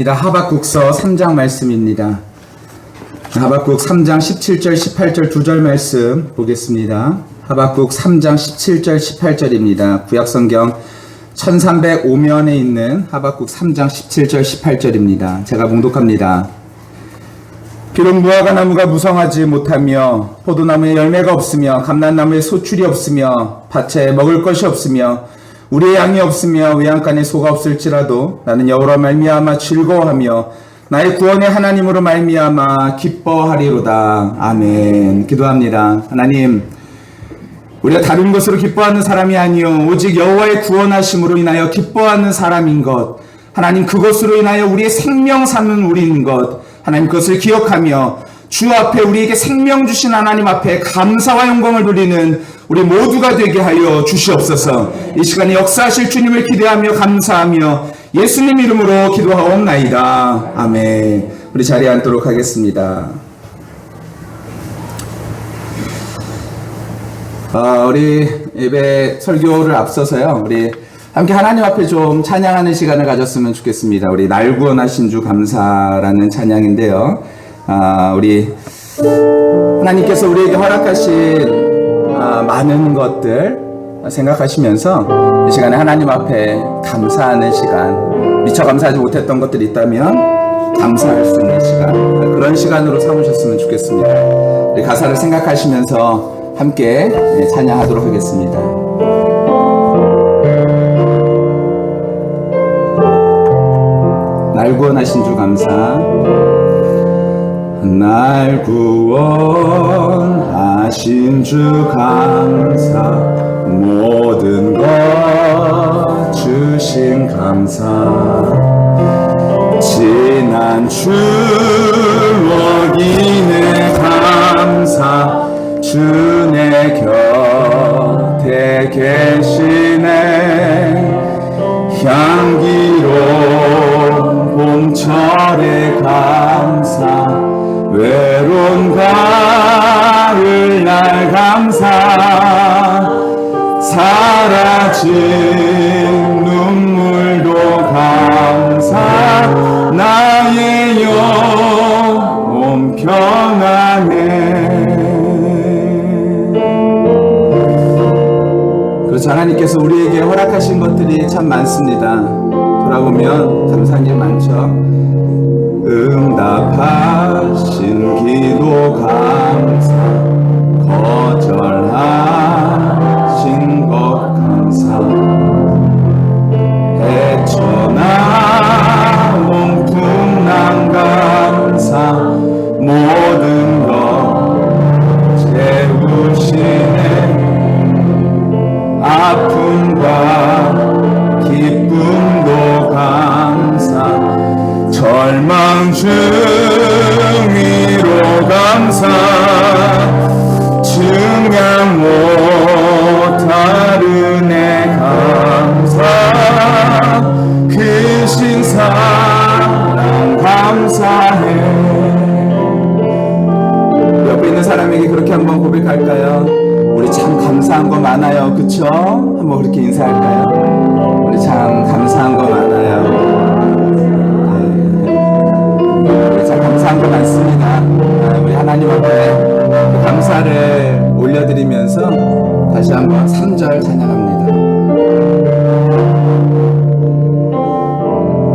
하박국서 3장 말씀입니다. 하박국 3장 17절 18절 2절 말씀 보겠습니다. 하박국 3장 17절 18절입니다. 구약성경 1305면에 있는 하박국 3장 17절 18절입니다. 제가 봉독합니다. 비록 무화과 나무가 무성하지 못하며 포도나무에 열매가 없으며 감람나무에 소출이 없으며 밭에 먹을 것이 없으며 우리의 양이 없으며 외양간에 소가 없을지라도 나는 여호와로 말미암아 즐거워하며 나의 구원의 하나님으로 말미암아 기뻐하리로다. 아멘. 기도합니다. 하나님, 우리가 다른 것으로 기뻐하는 사람이 아니요 오직 여호와의 구원하심으로 인하여 기뻐하는 사람인 것, 하나님, 그것으로 인하여 우리의 생명 삼는 우리인 것, 하나님, 그것을 기억하며 주 앞에 우리에게 생명 주신 하나님 앞에 감사와 영광을 돌리는 우리 모두가 되게 하여 주시옵소서. 이 시간에 역사하실 주님을 기대하며 감사하며 예수님 이름으로 기도하옵나이다. 아멘. 우리 자리에 앉도록 하겠습니다. 우리 예배 설교를 앞서서요, 우리 함께 하나님 앞에 좀 찬양하는 시간을 가졌으면 좋겠습니다. 우리 날 구원하신 주 감사라는 찬양인데요. 우리 하나님께서 우리에게 허락하신 많은 것들 생각하시면서 이 시간에 하나님 앞에 감사하는 시간, 미처 감사하지 못했던 것들이 있다면 감사할 수 있는 시간, 그런 시간으로 삼으셨으면 좋겠습니다. 우리 가사를 생각하시면서 함께 찬양하도록 하겠습니다. 날 구원하신 주 감사. 날 구원하신 주 감사, 모든 것 주신 감사, 지난 추억이네 감사, 주 내 곁에 계시네, 향기로운 봄철의 감사, 외로운 가을 날 감사, 사라진 눈물도 감사, 나의 영혼 평안해. 그렇죠. 하나님께서 우리에게 허락하신 것들이 참 많습니다. 돌아보면 감사한 게 많죠. 응답하신 기도 감사, 거절하신 것 감사, 헤쳐나온 풍랑 감사, 모든 것 채우시네, 아픔과 기쁨도 감사, 절망 중위로 감사, 증량 못할 은혜 감사, 크신 사랑 감사해. 옆에 있는 사람에게 그렇게 한번 고백할까요? 우리 참 감사한 거 많아요. 그쵸? 한번 그렇게 인사할까요? 우리 참 감사한 거 많아요. 감사한 거 많습니다. 우리 하나님 앞에 그 감사를 올려드리면서 다시 한번 3절 찬양합니다.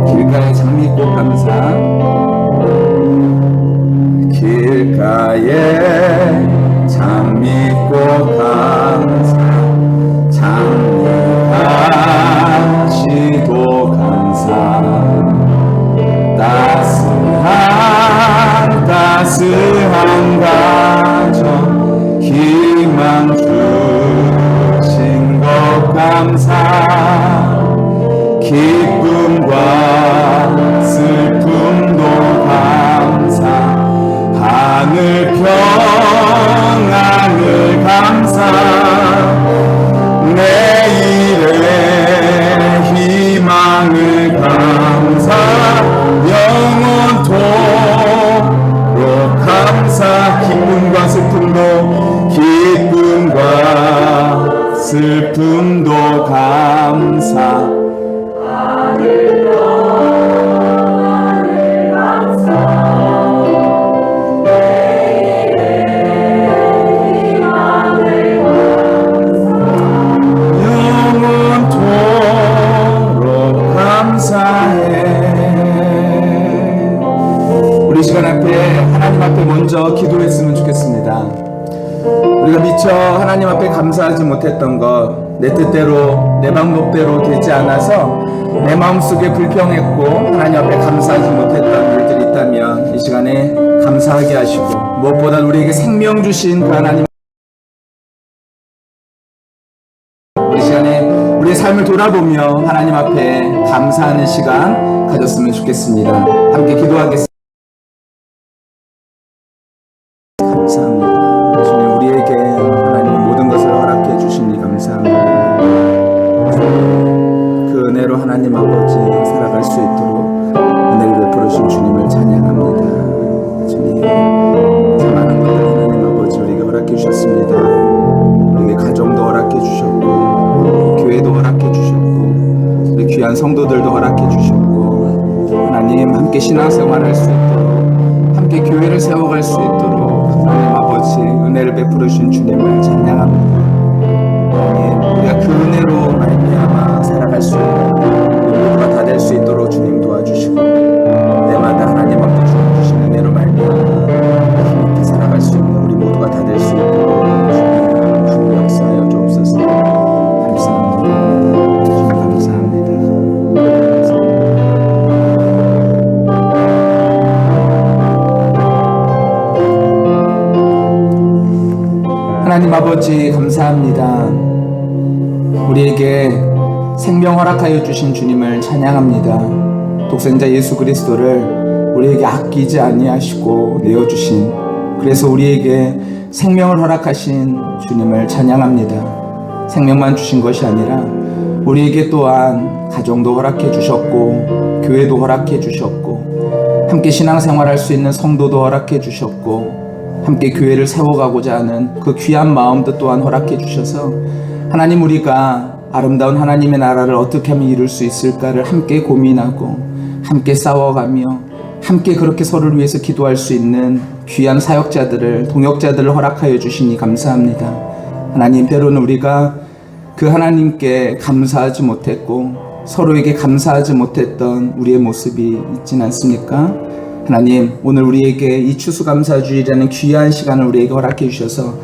길가에 장미꽃 감사, 길가에 장미꽃 감사, 장미가지도 감사, 따스한 가정 희망 주신 것 감사, 기쁨과 슬픔도 감사, 하늘 평안을 감사, 내일의 희망을 감사, 영원토록 감사, 기쁨과 슬픔도 감사, 하늘 먼저 기도했으면 좋겠습니다. 우리가 미처 하나님 앞에 감사하지 못했던 것, 내 뜻대로 내 방법대로 되지 않아서 내 마음속에 불평했고 하나님 앞에 감사하지 못했던 일들이 있다면 이 시간에 감사하게 하시고, 무엇보다 우리에게 생명 주신 그 하나님, 이 시간에 우리의 삶을 돌아보며 하나님 앞에 감사하는 시간 가졌으면 좋겠습니다. 함께 기도하겠습니다. 감사합니다. 주님, 우리에게 하나님 모든 것을 허락해 주시니 감사합니다. 그 은혜로 하나님 아버지 살아갈 수 있도록 은혜를 베풀으신 주님을 찬양합니다. 주님, 참 많은 것들 하나님 아버지 우리에게 허락해 주셨습니다. 우리에게 가정도 허락해 주셨고, 교회도 허락해 주셨고, 우리 귀한 성도들도 허락해 주셨고, 하나님 함께 신앙생활할 수 있도록, 함께 교회를 세워갈 수 있도록 하나님 아버지 은혜를 베풀으신 주님을 찬양합니다. 하나님, 우리가 그 은혜로 말미암아 살아갈 수 있는 우리 모두가 다 될 수 있도록 주님 도와주시고, 때마다 하나님 앞에 주신 은혜로 말미암아 함께 살아갈 수 있는 우리 모두가 다 될 수 있도록 주님 역사하여 주옵소서. 감사합니다. 주님 감사합니다. 하나님 아버지 감사합니다. 우리에게 생명 허락하여 주신 주님을 찬양합니다. 독생자 예수 그리스도를 우리에게 아끼지 아니하시고 내어주신, 그래서 우리에게 생명을 허락하신 주님을 찬양합니다. 생명만 주신 것이 아니라 우리에게 또한 가정도 허락해 주셨고, 교회도 허락해 주셨고, 함께 신앙생활할 수 있는 성도도 허락해 주셨고, 함께 교회를 세워가고자 하는 그 귀한 마음도 또한 허락해 주셔서 하나님, 우리가 아름다운 하나님의 나라를 어떻게 하면 이룰 수 있을까를 함께 고민하고 함께 싸워가며 함께 그렇게 서로를 위해서 기도할 수 있는 귀한 사역자들을, 동역자들을 허락하여 주시니 감사합니다. 하나님, 때로는 우리가 그 하나님께 감사하지 못했고 서로에게 감사하지 못했던 우리의 모습이 있진 않습니까? 하나님, 오늘 우리에게 이 추수감사주일이라는 귀한 시간을 우리에게 허락해 주셔서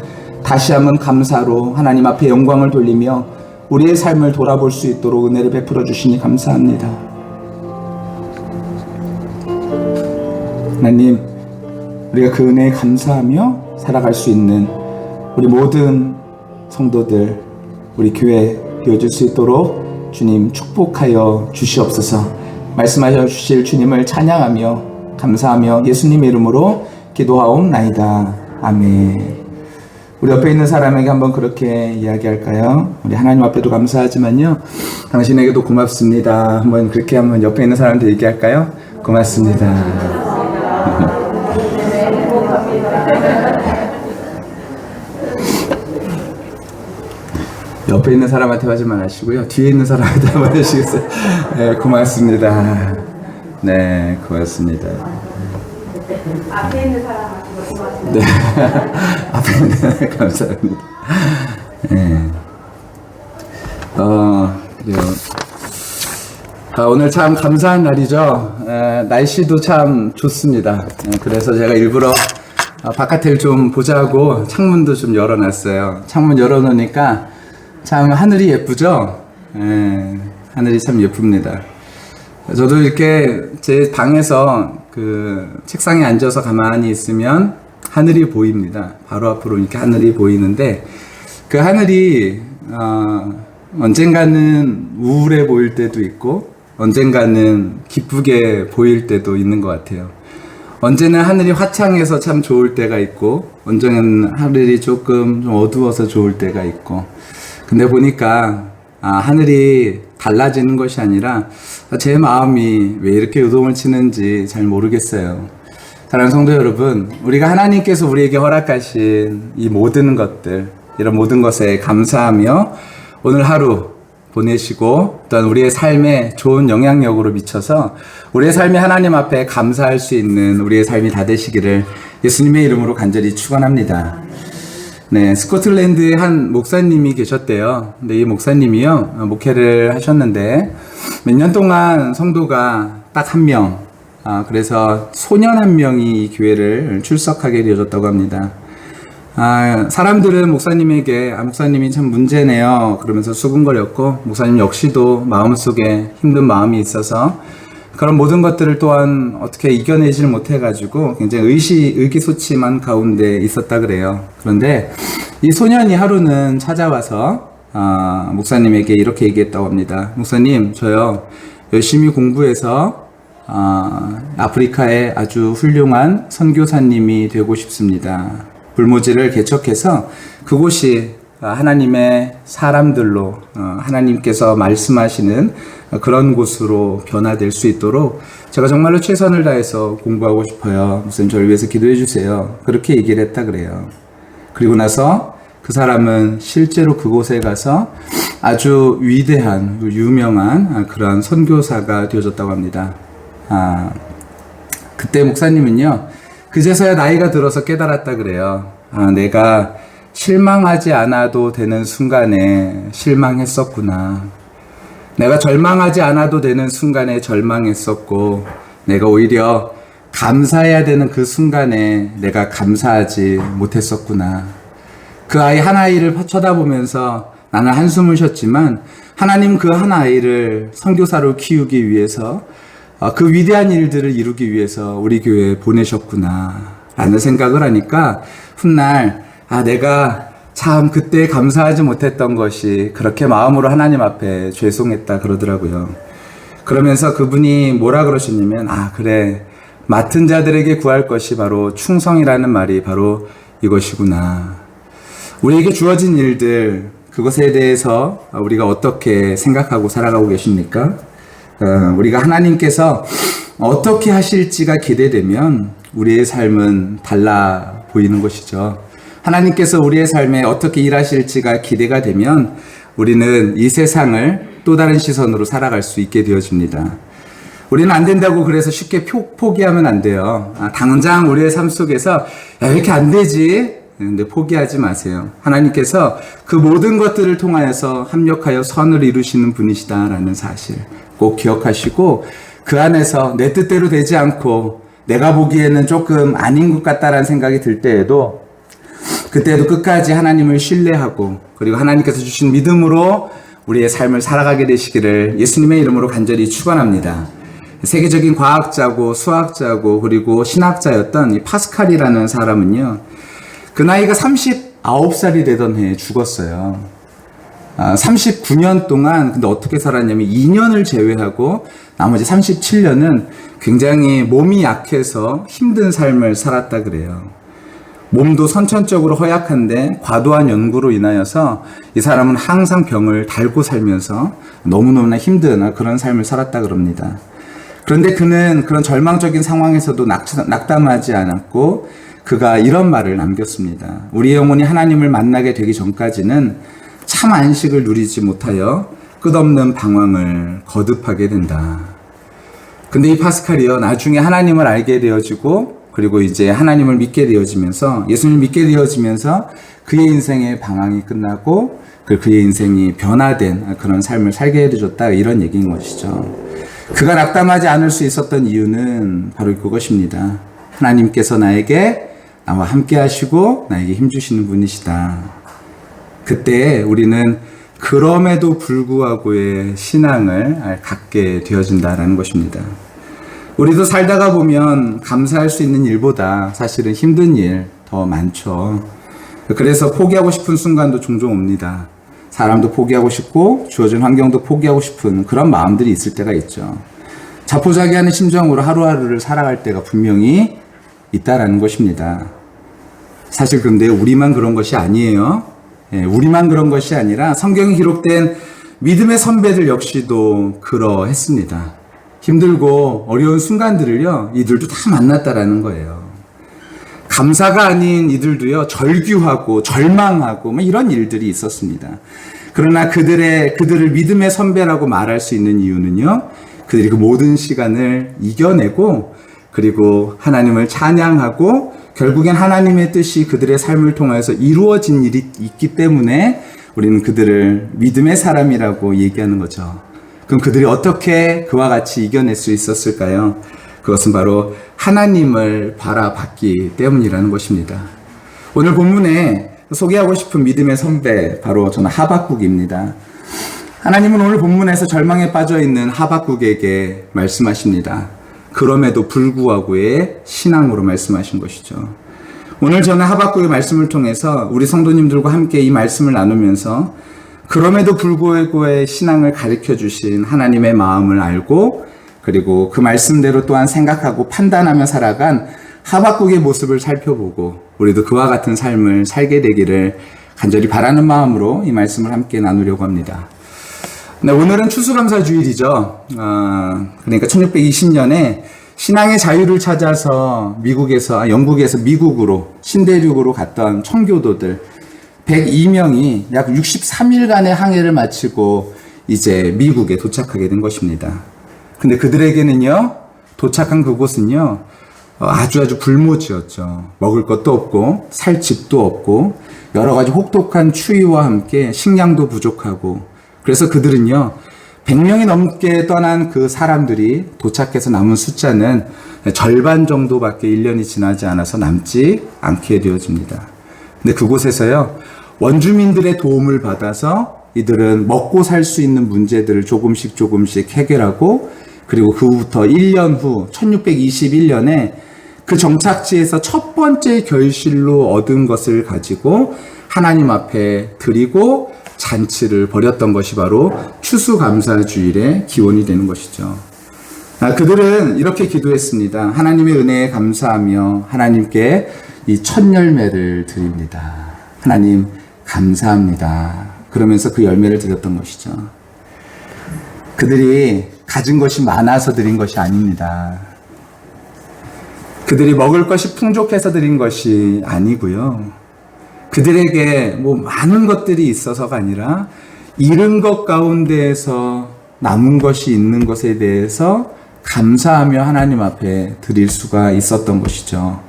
다시 한번 감사로 하나님 앞에 영광을 돌리며 우리의 삶을 돌아볼 수 있도록 은혜를 베풀어 주시니 감사합니다. 하나님, 우리가 그 은혜에 감사하며 살아갈 수 있는 우리 모든 성도들, 우리 교회 되어줄 수 있도록 주님 축복하여 주시옵소서. 말씀하여 주실 주님을 찬양하며 감사하며 예수님의 이름으로 기도하옵나이다. 아멘. 우리 옆에 있는 사람에게 한번 그렇게 이야기할까요? 우리 하나님 앞에도 감사하지만요, 당신에게도 고맙습니다. 한번 그렇게 한번 옆에 있는 사람한테 얘기할까요? 고맙습니다. 옆에 있는 사람한테 하지만 하시고요, 뒤에 있는 사람한테 한번 하시겠어요? 네, 고맙습니다. 네, 고맙습니다. 앞에 있는 사람한테 고맙습니다. 네, 앞에 있는 사람 감사합니다. 네. 그래요. 오늘 참 감사한 날이죠. 날씨도 참 좋습니다. 그래서 제가 일부러 바깥을 좀 보자고 창문도 좀 열어놨어요. 창문 열어놓으니까 참 하늘이 예쁘죠? 하늘이 참 예쁩니다. 저도 이렇게 제 방에서 그 책상에 앉아서 가만히 있으면 하늘이 보입니다. 바로 앞으로 이렇게 하늘이 보이는데, 그 하늘이 언젠가는 우울해 보일 때도 있고 언젠가는 기쁘게 보일 때도 있는 것 같아요. 언제는 하늘이 화창해서 참 좋을 때가 있고, 언제는 하늘이 조금 좀 어두워서 좋을 때가 있고, 근데 보니까 하늘이 달라지는 것이 아니라 제 마음이 왜 이렇게 요동을 치는지 잘 모르겠어요. 사랑하는 성도 여러분, 우리가 하나님께서 우리에게 허락하신 이 모든 것들, 이런 모든 것에 감사하며 오늘 하루 보내시고, 또한 우리의 삶에 좋은 영향력으로 미쳐서 우리의 삶이 하나님 앞에 감사할 수 있는 우리의 삶이 다 되시기를 예수님의 이름으로 간절히 축원합니다. 네, 스코틀랜드에 한 목사님이 계셨대요. 근데 이 목사님이요, 목회를 하셨는데 몇 년 동안 성도가 딱 한 명 그래서 소년 한 명이 이 교회를 출석하게 되어졌다고 합니다. 사람들은 목사님에게 목사님이 참 문제네요 그러면서 수군거렸고, 목사님 역시도 마음속에 힘든 마음이 있어서 그런 모든 것들을 또한 어떻게 이겨내질 못해가지고 굉장히 의기소침한 가운데 있었다 그래요. 그런데 이 소년이 하루는 찾아와서 목사님에게 이렇게 얘기했다고 합니다. 목사님, 저요 열심히 공부해서 아프리카의 아주 훌륭한 선교사님이 되고 싶습니다. 불모지를 개척해서 그곳이 하나님의 사람들로 하나님께서 말씀하시는 그런 곳으로 변화될 수 있도록 제가 정말로 최선을 다해서 공부하고 싶어요. 목사님 저를 위해서 기도해 주세요. 그렇게 얘기를 했다 그래요. 그리고 나서 그 사람은 실제로 그곳에 가서 아주 위대한 유명한 그러한 선교사가 되어졌다고 합니다. 그때 목사님은요 그제서야 나이가 들어서 깨달았다 그래요. 내가 실망하지 않아도 되는 순간에 실망했었구나. 내가 절망하지 않아도 되는 순간에 절망했었고, 내가 오히려 감사해야 되는 그 순간에 내가 감사하지 못했었구나. 그 아이 한 아이를 쳐다보면서 나는 한숨을 쉬었지만 하나님 그 한 아이를 선교사로 키우기 위해서 그 위대한 일들을 이루기 위해서 우리 교회에 보내셨구나 라는 생각을 하니까 훗날 내가 참 그때 감사하지 못했던 것이 그렇게 마음으로 하나님 앞에 죄송했다 그러더라고요. 그러면서 그분이 뭐라 그러셨냐면 그래, 맡은 자들에게 구할 것이 바로 충성이라는 말이 바로 이것이구나. 우리에게 주어진 일들, 그것에 대해서 우리가 어떻게 생각하고 살아가고 계십니까? 우리가 하나님께서 어떻게 하실지가 기대되면 우리의 삶은 달라 보이는 것이죠. 하나님께서 우리의 삶에 어떻게 일하실지가 기대가 되면 우리는 이 세상을 또 다른 시선으로 살아갈 수 있게 되어집니다. 우리는 안 된다고 그래서 쉽게 포기하면 안 돼요. 당장 우리의 삶 속에서 왜 이렇게 안 되지? 근데 포기하지 마세요. 하나님께서 그 모든 것들을 통하여서 합력하여 선을 이루시는 분이시다라는 사실 꼭 기억하시고, 그 안에서 내 뜻대로 되지 않고 내가 보기에는 조금 아닌 것 같다라는 생각이 들 때에도 그때도 끝까지 하나님을 신뢰하고 그리고 하나님께서 주신 믿음으로 우리의 삶을 살아가게 되시기를 예수님의 이름으로 간절히 축원합니다. 세계적인 과학자고 수학자고 그리고 신학자였던 이 파스칼이라는 사람은요, 그 나이가 39살이 되던 해에 죽었어요. 39년 동안 근데 어떻게 살았냐면 2년을 제외하고 나머지 37년은 굉장히 몸이 약해서 힘든 삶을 살았다 그래요. 몸도 선천적으로 허약한데 과도한 연구로 인하여서 이 사람은 항상 병을 달고 살면서 너무너무나 힘든 그런 삶을 살았다 그럽니다. 그런데 그는 그런 절망적인 상황에서도 낙담하지 않았고 그가 이런 말을 남겼습니다. 우리의 영혼이 하나님을 만나게 되기 전까지는 참 안식을 누리지 못하여 끝없는 방황을 거듭하게 된다. 근데 이 파스칼이요, 나중에 하나님을 알게 되어지고 그리고 이제 하나님을 믿게 되어지면서 예수님을 믿게 되어지면서 그의 인생의 방황이 끝나고 그의 인생이 변화된 그런 삶을 살게 해줬다, 이런 얘기인 것이죠. 그가 낙담하지 않을 수 있었던 이유는 바로 그것입니다. 하나님께서 나와 함께 하시고 나에게 힘주시는 분이시다. 그때 우리는 그럼에도 불구하고의 신앙을 갖게 되어진다라는 것입니다. 우리도 살다가 보면 감사할 수 있는 일보다 사실은 힘든 일 더 많죠. 그래서 포기하고 싶은 순간도 종종 옵니다. 사람도 포기하고 싶고 주어진 환경도 포기하고 싶은 그런 마음들이 있을 때가 있죠. 자포자기하는 심정으로 하루하루를 살아갈 때가 분명히 있다라는 것입니다. 사실 그런데 우리만 그런 것이 아니에요. 우리만 그런 것이 아니라 성경에 기록된 믿음의 선배들 역시도 그러했습니다. 힘들고 어려운 순간들을요, 이들도 다 만났다라는 거예요. 감사가 아닌 이들도요, 절규하고 절망하고 이런 일들이 있었습니다. 그러나 그들을 믿음의 선배라고 말할 수 있는 이유는요, 그들이 그 모든 시간을 이겨내고 그리고 하나님을 찬양하고 결국엔 하나님의 뜻이 그들의 삶을 통해서 이루어진 일이 있기 때문에 우리는 그들을 믿음의 사람이라고 얘기하는 거죠. 그럼 그들이 어떻게 그와 같이 이겨낼 수 있었을까요? 그것은 바로 하나님을 바라봤기 때문이라는 것입니다. 오늘 본문에 소개하고 싶은 믿음의 선배, 바로 저는 하박국입니다. 하나님은 오늘 본문에서 절망에 빠져 있는 하박국에게 말씀하십니다. 그럼에도 불구하고의 신앙으로 말씀하신 것이죠. 오늘 저는 하박국의 말씀을 통해서 우리 성도님들과 함께 이 말씀을 나누면서 그럼에도 불구하고의 신앙을 가르쳐 주신 하나님의 마음을 알고, 그리고 그 말씀대로 또한 생각하고 판단하며 살아간 하박국의 모습을 살펴보고 우리도 그와 같은 삶을 살게 되기를 간절히 바라는 마음으로 이 말씀을 함께 나누려고 합니다. 네, 오늘은 추수감사주일이죠. 그러니까 1620년에 신앙의 자유를 찾아서 영국에서 미국으로 신대륙으로 갔던 청교도들 102명이 약 63일간의 항해를 마치고 이제 미국에 도착하게 된 것입니다. 근데 그들에게는요, 도착한 그곳은요, 아주 불모지였죠. 먹을 것도 없고 살 집도 없고 여러 가지 혹독한 추위와 함께 식량도 부족하고, 그래서 그들은요 100명이 넘게 떠난 그 사람들이 도착해서 남은 숫자는 절반 정도밖에 1년이 지나지 않아서 남지 않게 되어집니다. 근데 그곳에서요 원주민들의 도움을 받아서 이들은 먹고 살 수 있는 문제들을 조금씩 해결하고, 그리고 그 후부터 1년 후 1621년에 그 정착지에서 첫 번째 결실로 얻은 것을 가지고 하나님 앞에 드리고 잔치를 벌였던 것이 바로 추수감사주일의 기원이 되는 것이죠. 그들은 이렇게 기도했습니다. 하나님의 은혜에 감사하며 하나님께 이 첫 열매를 드립니다. 하나님 감사합니다. 그러면서 그 열매를 드렸던 것이죠. 그들이 가진 것이 많아서 드린 것이 아닙니다. 그들이 먹을 것이 풍족해서 드린 것이 아니고요. 그들에게 많은 것들이 있어서가 아니라 잃은 것 가운데에서 남은 것이 있는 것에 대해서 감사하며 하나님 앞에 드릴 수가 있었던 것이죠.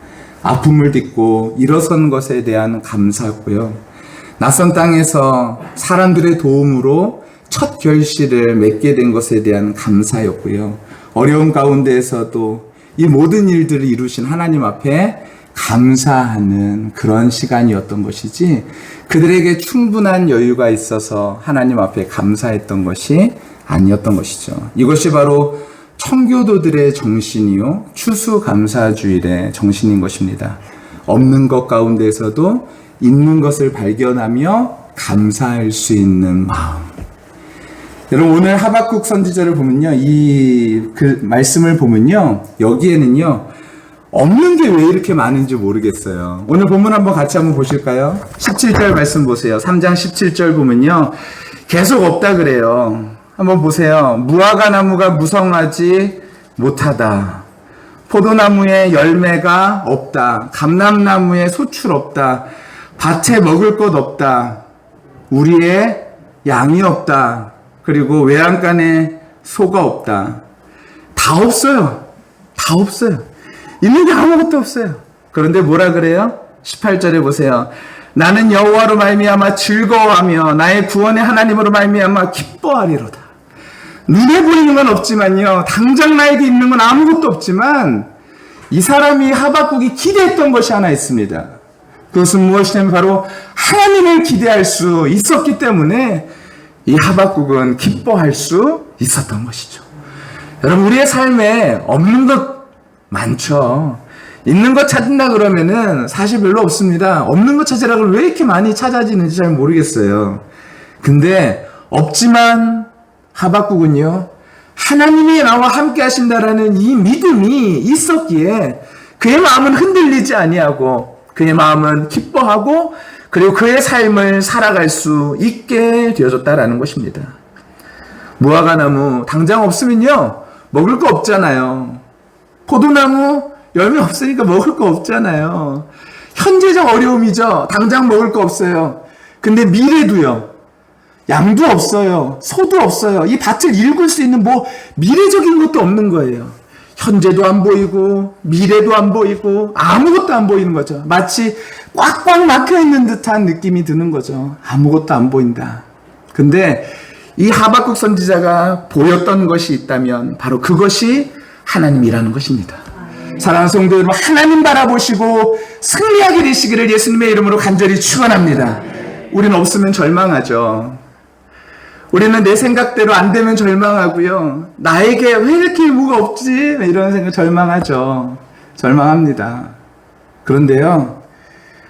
아픔을 딛고 일어선 것에 대한 감사고요. 낯선 땅에서 사람들의 도움으로 첫 결실을 맺게 된 것에 대한 감사였고요. 어려운 가운데에서도 이 모든 일들을 이루신 하나님 앞에 감사하는 그런 시간이었던 것이지, 그들에게 충분한 여유가 있어서 하나님 앞에 감사했던 것이 아니었던 것이죠. 이것이 바로 청교도들의 정신이요 추수감사주일의 정신인 것입니다. 없는 것 가운데서도 있는 것을 발견하며 감사할 수 있는 마음. 여러분, 오늘 하박국 선지자를 보면요, 그 말씀을 보면요, 여기에는요 없는 게 왜 이렇게 많은지 모르겠어요. 오늘 본문 한번 같이 한번 보실까요? 17절 말씀 보세요. 3장 17절 보면요 계속 없다 그래요. 한번 보세요. 무화과 나무가 무성하지 못하다. 포도나무에 열매가 없다. 감람나무에 소출 없다. 밭에 먹을 것 없다. 우리의 양이 없다. 그리고 외양간에 소가 없다. 다 없어요. 다 없어요. 있는 게 아무것도 없어요. 그런데 뭐라 그래요? 18절에 보세요. 나는 여호와로 말미암아 즐거워하며 나의 구원의 하나님으로 말미암아 기뻐하리로다. 눈에 보이는 건 없지만요, 당장 나에게 있는 건 아무것도 없지만 이 사람이 하박국이 기대했던 것이 하나 있습니다. 그것은 무엇이냐면 바로 하나님을 기대할 수 있었기 때문에 이 하박국은 기뻐할 수 있었던 것이죠. 여러분, 우리의 삶에 없는 것 많죠. 있는 것 찾는다 그러면은 사실 별로 없습니다. 없는 것 찾으라고 왜 이렇게 많이 찾아지는지 잘 모르겠어요. 근데 없지만 하박국은요, 하나님이 나와 함께 하신다라는 이 믿음이 있었기에 그의 마음은 흔들리지 아니하고 그의 마음은 기뻐하고 그리고 그의 삶을 살아갈 수 있게 되어졌다라는 것입니다. 무화과나무 당장 없으면요 먹을 거 없잖아요. 포도나무 열매 없으니까 먹을 거 없잖아요. 현재적 어려움이죠. 당장 먹을 거 없어요. 근데 미래도요, 양도 없어요. 소도 없어요. 이 밭을 일굴 수 있는 미래적인 것도 없는 거예요. 현재도 안 보이고 미래도 안 보이고 아무것도 안 보이는 거죠. 마치 꽉꽉 막혀있는 듯한 느낌이 드는 거죠. 아무것도 안 보인다. 근데 이 하박국 선지자가 보였던 것이 있다면 바로 그것이 하나님이라는 것입니다. 사랑하는 성도 여러분, 하나님 바라보시고 승리하게 되시기를 예수님의 이름으로 간절히 축원합니다. 우리는 없으면 절망하죠. 우리는 내 생각대로 안 되면 절망하고요. 나에게 왜 이렇게 의무가 없지? 이런 생각 절망하죠. 절망합니다. 그런데요,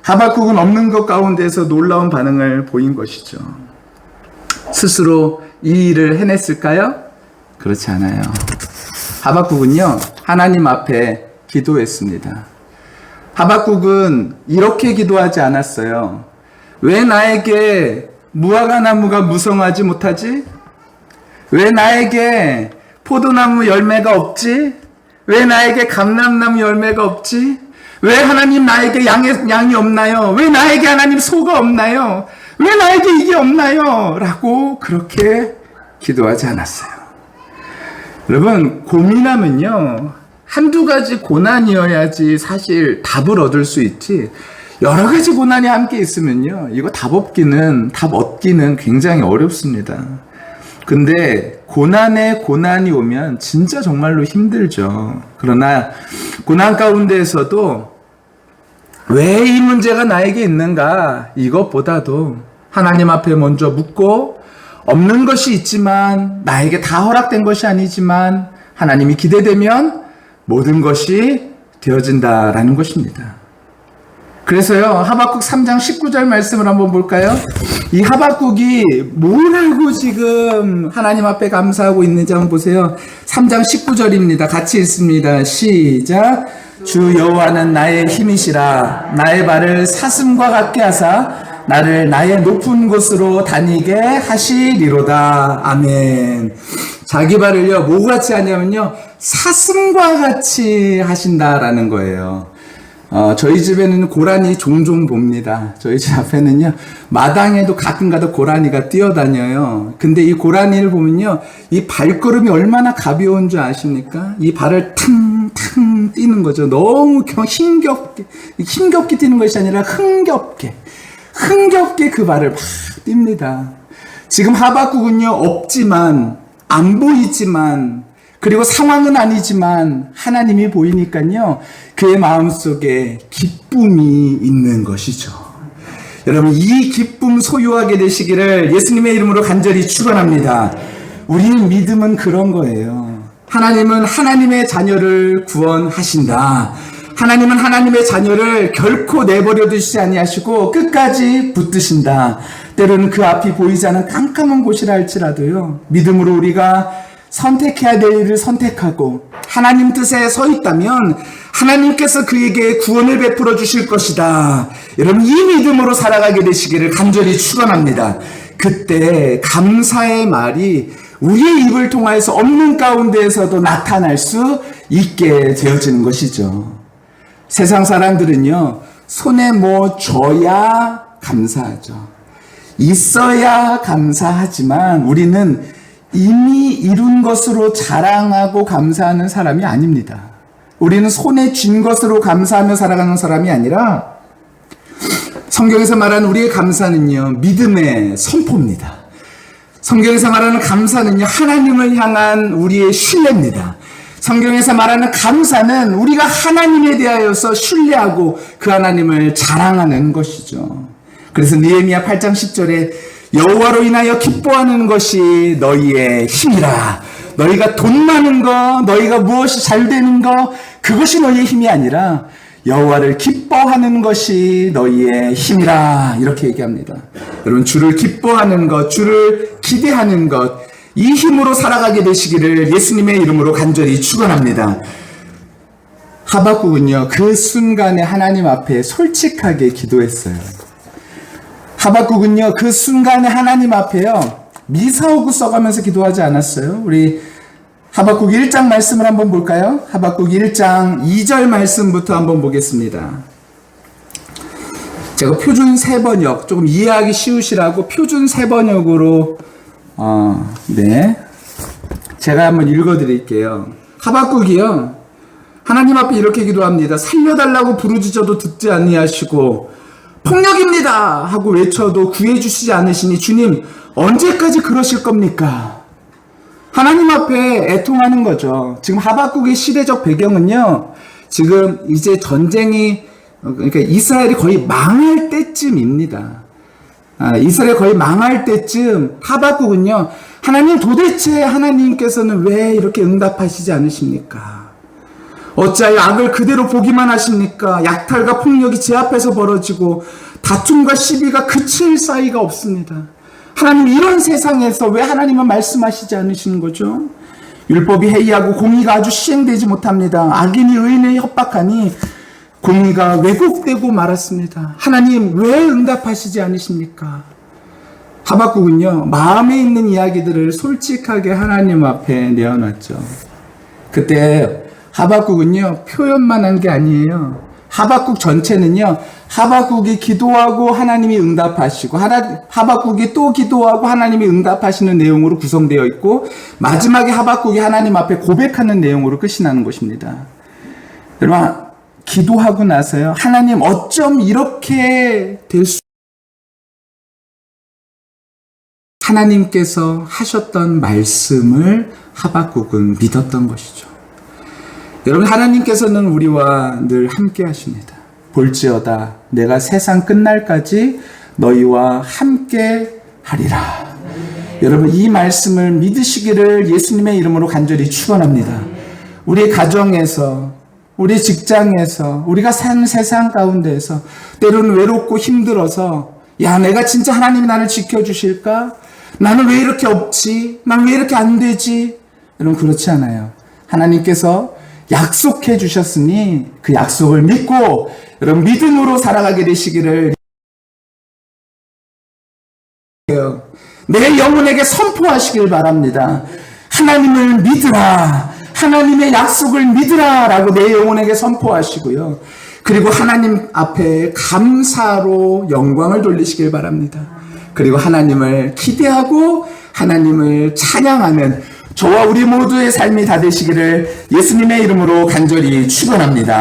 하박국은 없는 것 가운데서 놀라운 반응을 보인 것이죠. 스스로 이 일을 해냈을까요? 그렇지 않아요. 하박국은요, 하나님 앞에 기도했습니다. 하박국은 이렇게 기도하지 않았어요. 왜 나에게 무화과나무가 무성하지 못하지? 왜 나에게 포도나무 열매가 없지? 왜 나에게 감람나무 열매가 없지? 왜 하나님 나에게 양이 없나요? 왜 나에게 하나님 소가 없나요? 왜 나에게 이게 없나요? 라고 그렇게 기도하지 않았어요. 여러분, 고민하면요, 한두 가지 고난이어야지 사실 답을 얻을 수 있지, 여러 가지 고난이 함께 있으면요, 이거 답 얻기는 굉장히 어렵습니다. 근데 고난에 고난이 오면 진짜 정말로 힘들죠. 그러나 고난 가운데에서도 왜 이 문제가 나에게 있는가, 이것보다도 하나님 앞에 먼저 묻고, 없는 것이 있지만 나에게 다 허락된 것이 아니지만 하나님이 기대되면 모든 것이 되어진다라는 것입니다. 그래서요, 하박국 3장 19절 말씀을 한번 볼까요? 이 하박국이 뭘 알고 지금 하나님 앞에 감사하고 있는지 한번 보세요. 3장 19절입니다. 같이 읽습니다. 시작. 주 여호와는 나의 힘이시라. 나의 발을 사슴과 같게 하사 나를 나의 높은 곳으로 다니게 하시리로다. 아멘. 자기 발을요, 뭐같이 하냐면요, 사슴과 같이 하신다라는 거예요. 저희 집에는 고라니 종종 봅니다. 저희 집 앞에는요, 마당에도 가끔가다 고라니가 뛰어다녀요. 근데 이 고라니를 보면요, 이 발걸음이 얼마나 가벼운 줄 아십니까? 이 발을 탕탕 뛰는 거죠. 너무 힘겹게 뛰는 것이 아니라 흥겹게 그 발을 막 띱니다. 지금 하박국은요, 없지만, 안 보이지만, 그리고 상황은 아니지만 하나님이 보이니까요, 그의 마음속에 기쁨이 있는 것이죠. 여러분, 이 기쁨 소유하게 되시기를 예수님의 이름으로 간절히 축원합니다. 우리의 믿음은 그런 거예요. 하나님은 하나님의 자녀를 구원하신다. 하나님은 하나님의 자녀를 결코 내버려 두시지 아니하시고 끝까지 붙드신다. 때로는 그 앞이 보이지 않은 깜깜한 곳이라 할지라도요, 믿음으로 우리가 선택해야 될 일을 선택하고 하나님 뜻에 서 있다면 하나님께서 그에게 구원을 베풀어 주실 것이다. 여러분, 이 믿음으로 살아가게 되시기를 간절히 축원합니다. 그때 감사의 말이 우리의 입을 통하여서 없는 가운데에서도 나타날 수 있게 되어지는 것이죠. 세상 사람들은요, 손에 뭐 줘야 감사하죠. 있어야 감사하지만 우리는 이미 이룬 것으로 자랑하고 감사하는 사람이 아닙니다. 우리는 손에 쥔 것으로 감사하며 살아가는 사람이 아니라, 성경에서 말하는 우리의 감사는요, 믿음의 선포입니다. 성경에서 말하는 감사는요, 하나님을 향한 우리의 신뢰입니다. 성경에서 말하는 감사는 우리가 하나님에 대하여서 신뢰하고 그 하나님을 자랑하는 것이죠. 그래서 느헤미야 8장 10절에 여호와로 인하여 기뻐하는 것이 너희의 힘이라. 너희가 돈 많은 거, 너희가 무엇이 잘 되는 거, 그것이 너희의 힘이 아니라 여호와를 기뻐하는 것이 너희의 힘이라. 이렇게 얘기합니다. 여러분, 주를 기뻐하는 것, 주를 기대하는 것, 이 힘으로 살아가게 되시기를 예수님의 이름으로 간절히 축원합니다. 하박국은요, 그 순간에 하나님 앞에 솔직하게 기도했어요. 하박국은요, 그 순간에 하나님 앞에요, 미사오고 써가면서 기도하지 않았어요. 우리 하박국 1장 말씀을 한번 볼까요? 하박국 1장 2절 말씀부터 한번 보겠습니다. 제가 표준 세번역, 조금 이해하기 쉬우시라고 표준 세번역으로 제가 한번 읽어드릴게요. 하박국이요, 하나님 앞에 이렇게 기도합니다. 살려달라고 부르짖어도 듣지 아니하시고 폭력입니다 하고 외쳐도 구해주시지 않으시니 주님, 언제까지 그러실 겁니까? 하나님 앞에 애통하는 거죠. 지금 하박국의 시대적 배경은요, 지금 이제 전쟁이, 그러니까 이스라엘이 거의 망할 때쯤입니다. 이스라엘이 거의 망할 때쯤 하박국은요, 하나님 도대체 하나님께서는 왜 이렇게 응답하시지 않으십니까? 어찌하여 악을 그대로 보기만 하십니까? 약탈과 폭력이 제 앞에서 벌어지고 다툼과 시비가 그칠 사이가 없습니다. 하나님 이런 세상에서 왜 하나님은 말씀하시지 않으시는 거죠? 율법이 해이하고 공의가 아주 시행되지 못합니다. 악인이 의인을 협박하니 공의가 왜곡되고 말았습니다. 하나님 왜 응답하시지 않으십니까? 하박국은요, 마음에 있는 이야기들을 솔직하게 하나님 앞에 내어놨죠. 그때 하박국은요, 표현만 한 게 아니에요. 하박국 전체는요, 하박국이 기도하고 하나님이 응답하시고, 하박국이 또 기도하고 하나님이 응답하시는 내용으로 구성되어 있고, 마지막에 하박국이 하나님 앞에 고백하는 내용으로 끝이 나는 것입니다. 여러분, 기도하고 나서요, 하나님 어쩜 이렇게 될 수, 하나님께서 하셨던 말씀을 하박국은 믿었던 것이죠. 여러분, 하나님께서는 우리와 늘 함께 하십니다. 볼지어다 내가 세상 끝날까지 너희와 함께 하리라. 여러분, 이 말씀을 믿으시기를 예수님의 이름으로 간절히 축원합니다. 우리 가정에서, 우리 직장에서, 우리가 사는 세상 가운데에서 때로는 외롭고 힘들어서, 야, 내가 진짜 하나님이 나를 지켜주실까? 나는 왜 이렇게 없지? 난 왜 이렇게 안 되지? 여러분, 그렇지 않아요. 하나님께서 약속해 주셨으니 그 약속을 믿고 여러분 믿음으로 살아가게 되시기를 내 영혼에게 선포하시길 바랍니다. 하나님을 믿으라. 하나님의 약속을 믿으라 라고 내 영혼에게 선포하시고요. 그리고 하나님 앞에 감사로 영광을 돌리시길 바랍니다. 그리고 하나님을 기대하고 하나님을 찬양하는 저와 우리 모두의 삶이 다 되시기를 예수님의 이름으로 간절히 축원합니다.